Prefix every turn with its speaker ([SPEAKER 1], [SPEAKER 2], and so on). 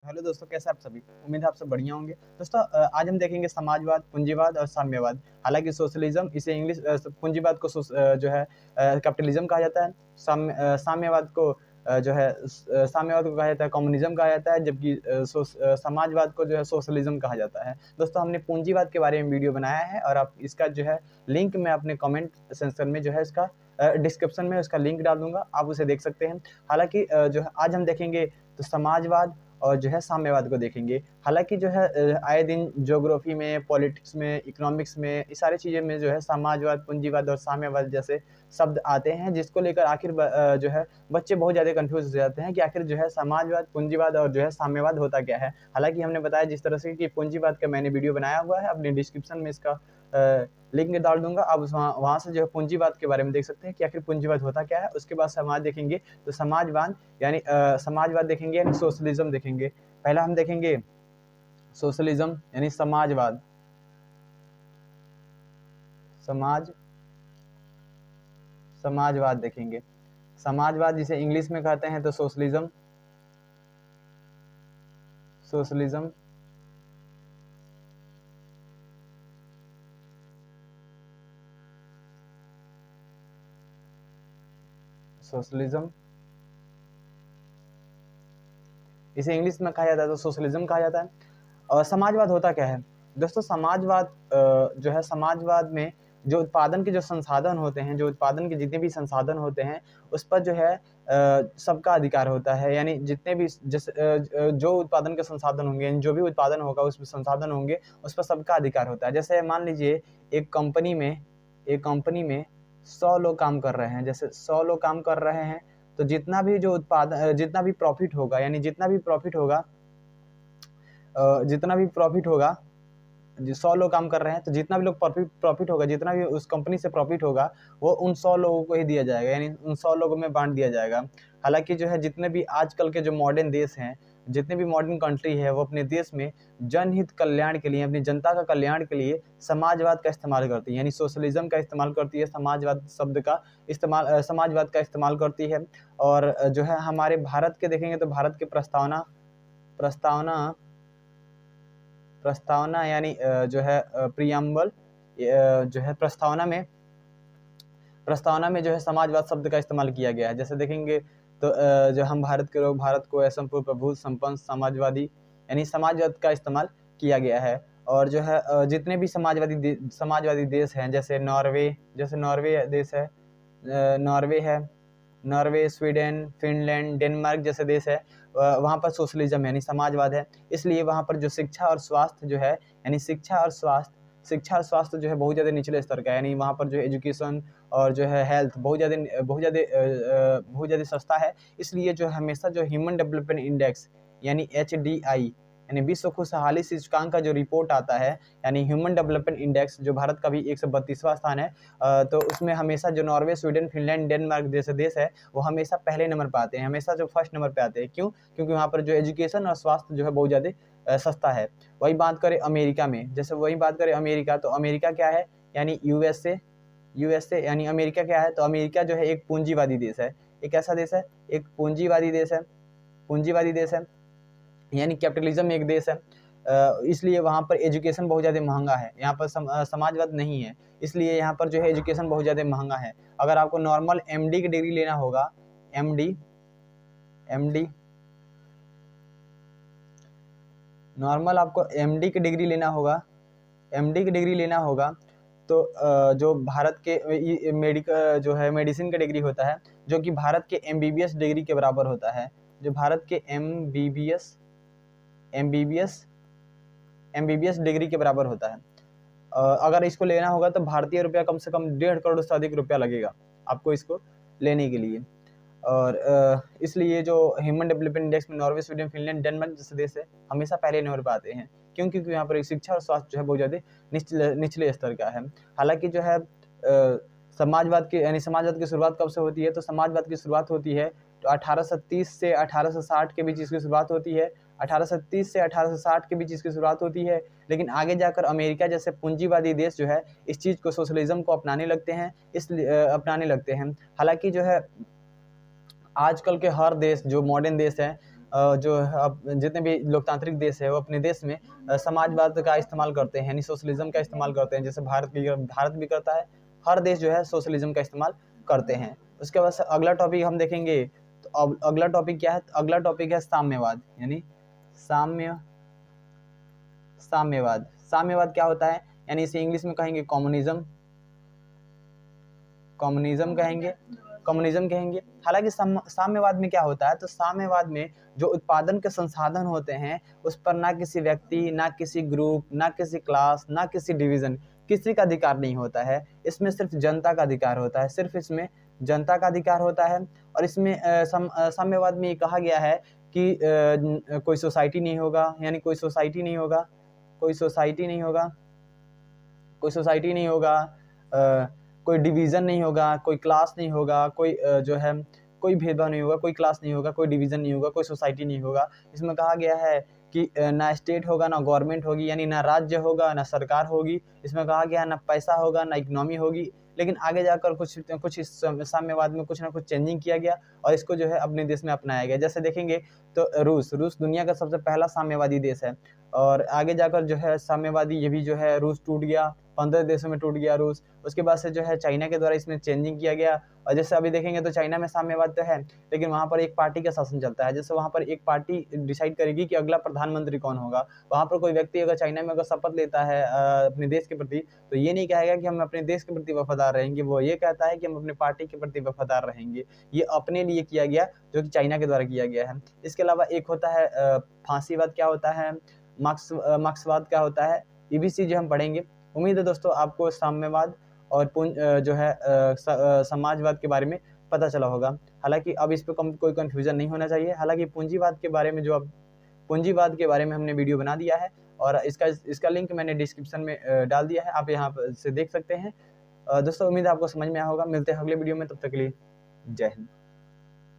[SPEAKER 1] Hello दोस्तों, कैसे आप सभी। उम्मीद है आप सब बढ़िया होंगे। दोस्तों आज हम देखेंगे समाजवाद, पूंजीवाद और साम्यवाद। हालांकि सोशलिज्म इसे इंग्लिश पूंजीवाद को जो है कैपिटलिज्म कहा जाता है। साम्यवाद को जो है साम्यवाद को कहा जाता है कम्युनिज्म कहा जाता है, जबकि समाजवाद को जो है सोशलिज्म कहा जाता है। दोस्तों हमने पूंजीवाद के बारे में वीडियो बनाया है और आप इसका जो है लिंक मैं अपने कमेंट सेक्शन में जो है इसका डिस्क्रिप्शन में उसका लिंक डाल दूंगा, आप उसे देख सकते हैं। हालांकि जो है आज हम देखेंगे तो समाजवाद और जो है साम्यवाद को देखेंगे। हालांकि जो है आए दिन ज्योग्राफी में, पॉलिटिक्स में, इकोनॉमिक्स में, इस सारी चीज़ें में जो है समाजवाद, पूंजीवाद और साम्यवाद जैसे शब्द आते हैं, जिसको लेकर आखिर जो है बच्चे बहुत ज़्यादा कंफ्यूज हो जाते हैं कि आखिर जो है समाजवाद, पूंजीवाद और जो है साम्यवाद होता क्या है। हालांकि हमने बताया जिस तरह से कि पूंजीवाद का मैंने वीडियो बनाया हुआ है, अपने डिस्क्रिप्शन में इसका लिंक डाल दूंगा। आप वहाँ से जो है पूंजीवाद के बारे में देख सकते हैं कि आखिर पूंजीवाद होता क्या है। उसके बाद समाज देखेंगे तो समाजवाद यानी समाजवाद देखेंगे यानी सोशलिज्म देखेंगे। पहला हम देखेंगे सोशलिज्म यानी समाजवाद, समाजवाद देखेंगे। समाजवाद जिसे इंग्लिश में कहते हैं तो सोशलिज्म, सोशलिज्म। सोशलिज्म इसे इंग्लिश में कहा जाता है तो सोशलिज्म कहा जाता है। और समाजवाद होता क्या है दोस्तों। समाजवाद जो है, समाजवाद में जो उत्पादन के जो संसाधन होते हैं, जो उत्पादन के जितने भी संसाधन होते हैं, उस पर जो है सबका अधिकार होता है। यानी जितने भी जो उत्पादन के संसाधन होंगे, जो भी उत्पादन होगा उसमें संसाधन होंगे, उस पर सबका अधिकार होता है। जैसे मान लीजिए एक कंपनी में 100 लोग काम कर रहे हैं। जैसे 100 लोग काम कर रहे हैं तो जितना भी जो उत्पादन, जितना भी प्रॉफिट होगा, यानी जितना भी प्रॉफिट होगा 100 लोग काम कर रहे हैं तो जितना भी लोग प्रॉफिट होगा, जितना भी उस कंपनी से प्रॉफिट होगा, वो उन 100 लोगों को ही दिया जाएगा, यानी उन 100 लोगों में बांट दिया जाएगा। हालांकि जो है जितने भी आजकल के जो मॉडर्न देश हैं, जितने भी मॉडर्न कंट्री है, वो अपने देश में जनहित कल्याण के लिए, अपनी जनता का कल्याण के लिए समाजवाद का इस्तेमाल करती है, यानी सोशलिज्म का इस्तेमाल करती है, समाजवाद शब्द का इस्तेमाल, समाजवाद का इस्तेमाल करती है। और जो है हमारे भारत के देखेंगे तो भारत के प्रस्तावना यानी जो है प्रियम्बल, जो है प्रस्तावना में जो है समाजवाद शब्द का इस्तेमाल किया गया है। जैसे देखेंगे तो जो हम भारत के लोग, भारत को असंपूर्ण, प्रभु, संपन्न, समाजवादी, यानी समाजवाद का इस्तेमाल किया गया है। और जो है जितने भी समाजवादी देश हैं, जैसे नॉर्वे देश है, नॉर्वे, स्वीडन, फिनलैंड, डेनमार्क जैसे देश है, वहाँ पर सोशलिज्म यानी समाजवाद है। इसलिए वहाँ पर जो शिक्षा और स्वास्थ्य जो है, यानी शिक्षा और स्वास्थ्य जो है बहुत ज़्यादा निचले स्तर का है। यानी वहाँ पर जो एजुकेशन और जो है हेल्थ बहुत ज़्यादा सस्ता है। इसलिए जो हमेशा जो ह्यूमन डेवलपमेंट इंडेक्स यानी HDI यानी विश्व खुशहाली सूचकांक का जो रिपोर्ट आता है, यानी ह्यूमन डेवलपमेंट इंडेक्स, जो भारत का भी 132वां स्थान है, तो उसमें हमेशा जो नॉर्वे, स्वीडन, फिनलैंड, डेनमार्क जैसे देश है, वो हमेशा पहले नंबर पे आते हैं, हमेशा जो फर्स्ट नंबर पे आते हैं। क्यों? क्योंकि वहाँ पर जो एजुकेशन और स्वास्थ्य जो है बहुत ज़्यादा सस्ता है। वही बात करें अमेरिका में, तो अमेरिका क्या है, यानी यूएसए यानी अमेरिका क्या है, तो अमेरिका जो है एक पूंजीवादी देश है। एक ऐसा देश है, एक पूंजीवादी देश है, यानी कैपिटलिज्म एक देश है। इसलिए वहाँ पर एजुकेशन बहुत ज़्यादा महंगा है। यहाँ पर समाजवाद नहीं है, इसलिए यहाँ पर जो है एजुकेशन बहुत ज़्यादा महंगा है। अगर आपको नॉर्मल MD की डिग्री लेना होगा, नॉर्मल आपको MD की डिग्री लेना होगा, तो जो भारत के मेडिसिन का डिग्री होता है, जो कि भारत के MBBS डिग्री के बराबर होता है, जो भारत के MBBS डिग्री के बराबर होता है। अगर इसको लेना होगा तो भारतीय रुपया कम से कम 1.5 करोड़ से अधिक रुपया लगेगा आपको इसको लेने के लिए। और इसलिए जो ह्यूमन डेवलपमेंट इंडेक्स में नॉर्वे, स्वीडन, फिनलैंड, डेनमार्क जैसे देश है हमेशा पहले नंबर पर आते हैं। क्योंकि यहाँ पर शिक्षा और स्वास्थ्य जो है बहुत ज़्यादा निचले स्तर का है। हालांकि जो है समाजवाद की शुरुआत कब से होती है, तो समाजवाद की शुरुआत होती है तो 1830 से 1860 के बीच इसकी शुरुआत होती है। 1830 से 1860 के बीच इसकी शुरुआत होती है। लेकिन आगे जाकर अमेरिका जैसे पूंजीवादी देश जो है इस चीज़ को, सोशलिज्म को अपनाने लगते हैं। हालांकि जो है आजकल के हर देश, जो मॉडर्न देश हैं, जो अब जितने भी लोकतांत्रिक देश है वो अपने देश में समाजवाद का इस्तेमाल करते हैं, यानी सोशलिज्म का इस्तेमाल करते हैं। जैसे भारत भी करता है, हर देश जो है सोशलिज्म का इस्तेमाल करते हैं। उसके बाद अगला टॉपिक हम देखेंगे, तो अब अगला टॉपिक क्या है? अगला टॉपिक है साम्यवाद, यानी साम्यवाद। साम्यवाद क्या होता है? यानी इसे इंग्लिश में कहेंगे कम्युनिज्म कहेंगे। हालांकि साम्यवाद में क्या होता है? तो साम्यवाद में जो उत्पादन के संसाधन होते हैं उस पर ना किसी व्यक्ति, ना किसी ग्रुप, ना किसी क्लास, ना किसी डिवीजन, किसी का अधिकार नहीं होता है। इसमें सिर्फ जनता का अधिकार होता है, सिर्फ इसमें जनता का अधिकार होता है। और इसमें साम्यवाद में ये कहा गया है कि कोई सोसाइटी नहीं होगा, यानी कोई सोसाइटी नहीं होगा, कोई डिवीज़न नहीं होगा, कोई क्लास नहीं होगा, कोई जो है कोई भेदभाव नहीं होगा, कोई क्लास नहीं होगा, कोई डिवीज़न नहीं होगा, कोई सोसाइटी नहीं होगा। इसमें कहा गया है कि ना स्टेट होगा, ना गवर्नमेंट होगी, यानी ना राज्य होगा, ना सरकार होगी। इसमें कहा गया है ना पैसा होगा, ना इकोनॉमी होगी। लेकिन आगे जाकर कुछ इस साम्यवाद में कुछ ना कुछ चेंजिंग किया गया और इसको जो है अपने देश में अपनाया गया। जैसे देखेंगे तो रूस दुनिया का सबसे पहला साम्यवादी देश है, और आगे जाकर जो है साम्यवादी ये भी जो है रूस टूट गया, 15 देशों में टूट गया रूस। उसके बाद से जो है चाइना के द्वारा इसमें चेंजिंग किया गया। और जैसे अभी देखेंगे तो चाइना में साम्यवाद तो है, लेकिन वहाँ पर एक पार्टी का शासन चलता है। जैसे वहाँ पर एक पार्टी डिसाइड करेगी कि अगला प्रधानमंत्री कौन होगा। वहाँ पर कोई व्यक्ति अगर चाइना में अगर शपथ लेता है अपने देश के प्रति, तो ये नहीं कहेगा कि हम अपने देश के प्रति वफादार रहेंगे, वो ये कहता है कि हम अपने पार्टी के प्रति वफादार रहेंगे। ये अपने लिए किया गया, जो कि चाइना के द्वारा किया गया है। इसके अलावा एक होता है फांसीवाद। क्या होता है? मार्क्सवाद क्या होता है? ये भी चीज़ें हम पढ़ेंगे। उम्मीद है दोस्तों आपको साम्यवाद और जो है समाजवाद के बारे में पता चला होगा। हालांकि अब इस पे कोई कन्फ्यूज़न नहीं होना चाहिए। हालांकि पूंजीवाद के बारे में पूंजीवाद के बारे में हमने वीडियो बना दिया है और इसका लिंक मैंने डिस्क्रिप्शन में डाल दिया है, आप यहाँ से देख सकते हैं। दोस्तों उम्मीद है आपको समझ में आया होगा। मिलते हैं अगले वीडियो में, तब तक के लिए जय हिंद।